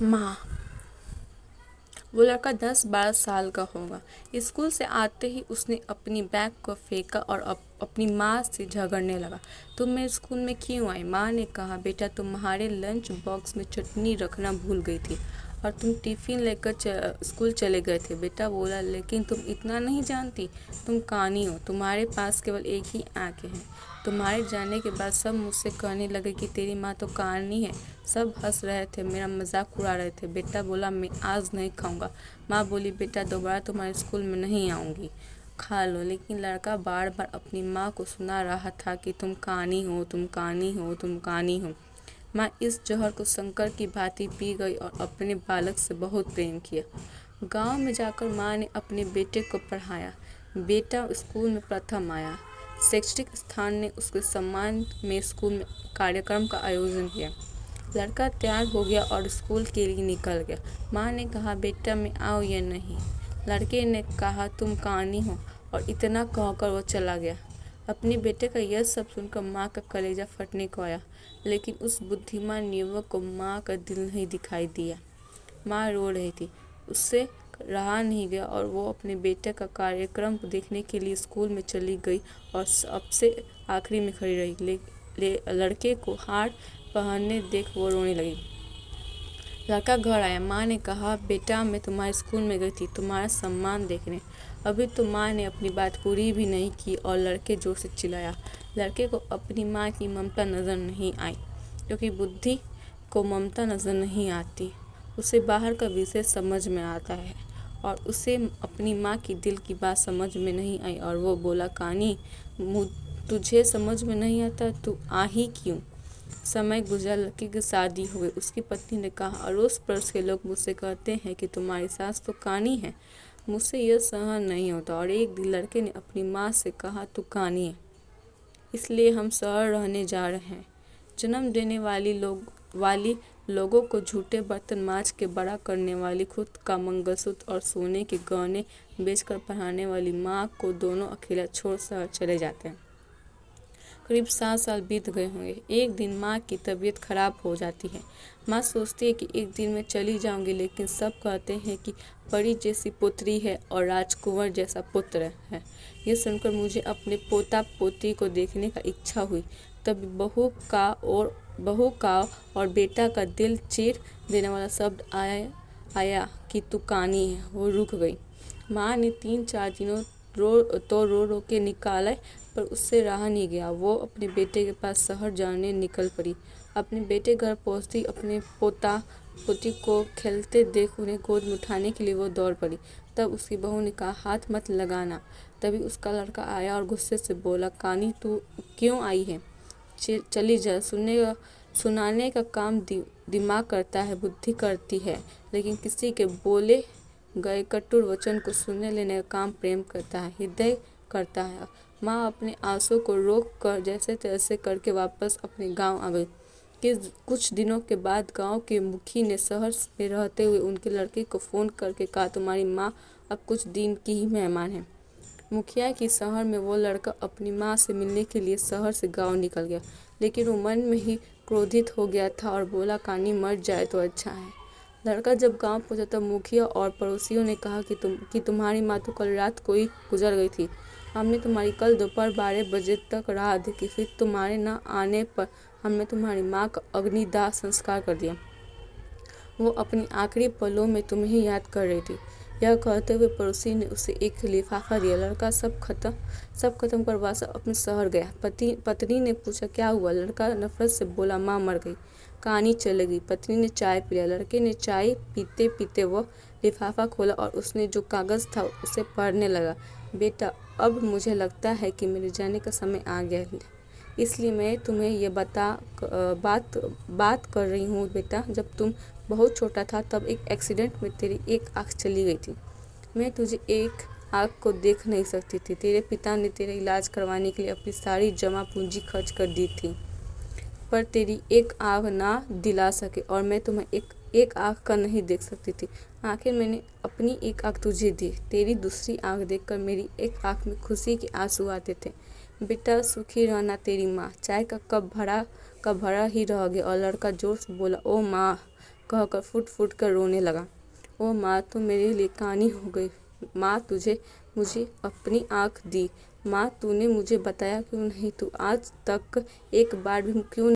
माँ। वो लड़का 10-12 साल का होगा। स्कूल से आते ही उसने अपनी बैग को फेंका और अपनी माँ से झगड़ने लगा। तुम मेरे स्कूल में क्यों आई? माँ ने कहा, बेटा तुम्हारे लंच बॉक्स में चटनी रखना भूल गई थी और तुम टिफ़िन लेकर स्कूल चले गए थे। बेटा बोला, लेकिन तुम इतना नहीं जानती, तुम कानी हो, तुम्हारे पास केवल एक ही आँखें हैं। तुम्हारे जाने के बाद सब मुझसे कहने लगे कि तेरी माँ तो कानी है। सब हंस रहे थे, मेरा मजाक उड़ा रहे थे। बेटा बोला, मैं आज नहीं खाऊंगा। माँ बोली, बेटा दोबारा तुम्हारे स्कूल में नहीं आऊँगी, खा लो। लेकिन लड़का बार बार अपनी माँ को सुना रहा था कि तुम कानी हो, तुम कानी हो, तुम कानी हो। माँ इस जहर को शंकर की भांति पी गई और अपने बालक से बहुत प्रेम किया। गांव में जाकर माँ ने अपने बेटे को पढ़ाया। बेटा स्कूल में प्रथम आया। शैक्षिक स्थान ने उसके सम्मान में स्कूल में कार्यक्रम का आयोजन किया। लड़का तैयार हो गया और स्कूल के लिए निकल गया। माँ ने कहा, बेटा मैं आऊँ या नहीं? लड़के ने कहा, तुम कहानी हो, और इतना कहकर वो चला गया। अपने बेटे का यह सब सुनकर माँ का कलेजा फटने को आया, लेकिन उस बुद्धिमान युवक को माँ का दिल नहीं दिखाई दिया। माँ रो रही थी, उससे रहा नहीं गया और वो अपने बेटे का कार्यक्रम देखने के लिए स्कूल में चली गई और सबसे आखिरी में खड़ी रही। लड़के को हार पहनने देख वो रोने लगी। लड़का घर आया। माँ ने कहा, बेटा मैं तुम्हारे स्कूल में गई थी तुम्हारा सम्मान देखने। अभी तो माँ ने अपनी बात पूरी भी नहीं की और लड़के जोर से चिल्लाया। लड़के को अपनी माँ की ममता नज़र नहीं आई, क्योंकि बुद्धि को ममता नज़र नहीं आती, उसे बाहर का विषय समझ में आता है। और उसे अपनी माँ की दिल की बात समझ में नहीं आई और वो बोला, कानी तुझे समझ में नहीं आता, तू आ ही क्यों? समय गुजरा, लड़की की शादी हो गई। उसकी पत्नी ने कहा, अड़ोस पड़ोस के लोग मुझसे कहते हैं कि तुम्हारी सास तो कानी है, मुझसे यह सहन नहीं होता। और एक दिन लड़के ने अपनी माँ से कहा, तू कानी है, इसलिए हम शहर रहने जा रहे हैं। जन्म देने वाली लोगों को झूठे बर्तन मांज के बड़ा करने वाली, खुद का मंगलसूत्र और सोने के गहने बेचकर पढ़ाने वाली माँ को दोनों अकेला छोड़ शहर चले जाते हैं। करीब 7 साल बीत गए होंगे। एक दिन माँ की तबीयत खराब हो जाती है। माँ सोचती है कि एक दिन मैं चली जाऊंगी, लेकिन सब कहते हैं कि परी जैसी पुत्री है और राजकुंवर जैसा पुत्र है। ये सुनकर मुझे अपने पोता पोती को देखने का इच्छा हुई। तब बहू का और बेटा का दिल चीर देने वाला शब्द आया कि तू कानी है। वो रुक गई। माँ ने 3-4 दिनों रो रो के निकाले, पर उससे रहा नहीं गया। वो अपने बेटे के पास शहर जाने निकल पड़ी। अपने बेटे घर पहुंचती अपने पोता पोती को खेलते देख उन्हें गोद में उठाने के लिए वो दौड़ पड़ी। तब उसकी बहू ने कहा, हाथ मत लगाना। तभी उसका लड़का आया और गुस्से से बोला, कानी तू क्यों आई है? चली जा। सुनाने का काम दिमाग करता है, बुद्धि करती है, लेकिन किसी के बोले गए कटुर वचन को सुनने लेने का काम प्रेम करता है, हृदय करता है। माँ अपने आंसू को रोक कर जैसे तैसे करके वापस अपने गांव आ गई। कुछ दिनों के बाद गांव के मुखी ने शहर में रहते हुए उनके लड़के को फ़ोन करके कहा, तुम्हारी माँ अब कुछ दिन की ही मेहमान है। मुखिया की शहर में वो लड़का अपनी माँ से मिलने के लिए शहर से गांव निकल गया, लेकिन वो मन में ही क्रोधित हो गया था और बोला, कानी मर जाए तो अच्छा है। लड़का जब गांव पहुंचा तब मुखिया और पड़ोसियों ने कहा कि तुम्हारी माँ तो कल रात को ही गुजर गई थी। हमने तुम्हारी कल दोपहर 12 बजे तक राह देखी, फिर तुम्हारे न आने पर हमने तुम्हारी माँ का अग्निदाह संस्कार कर दिया। वो अपनी आखिरी पलों में तुम्हें याद कर रही थी। यह कहते हुए पड़ोसी ने उसे एक लिफाफा दिया। लड़का सब खत्म कर वापस अपने शहर गया। पत्नी ने पूछा, क्या हुआ? लड़का नफरत से बोला, माँ मर गई, कहानी चली गई। पत्नी ने चाय पी लिया। लड़के ने चाय पीते पीते वह लिफाफा खोला और उसने जो कागज़ था उसे पढ़ने लगा। बेटा, अब मुझे लगता है कि मेरे जाने का समय आ गया है, इसलिए मैं तुम्हें ये बात कर रही हूँ। बेटा, जब तुम बहुत छोटा था तब एक एक्सीडेंट में तेरी एक आँख चली गई थी। मैं तुझे एक आँख को देख नहीं सकती थी। तेरे पिता ने तेरा इलाज करवाने के लिए अपनी सारी जमा पूंजी खर्च कर दी थी, पर तेरी एक आँख ना दिला सके और मैं तुम्हें एक आँख का नहीं देख सकती थी। आखिर मैंने अपनी एक आँख तुझे दी। तेरी दूसरी आँख देखकर मेरी एक आँख में खुशी के आंसू आते थे। बेटा सुखी रहना, तेरी माँ। चाय का कप भरा ही रह गया और लड़का जोर से बोला, ओ माँ, कहकर फुट फुट कर रोने लगा। ओ माँ, तुम मेरे लिए कानी हो गई। माँ, तुझे मुझे अपनी आँख दी। माँ, तूने मुझे बताया क्यों नहीं? तू आज तक एक बार भी क्यों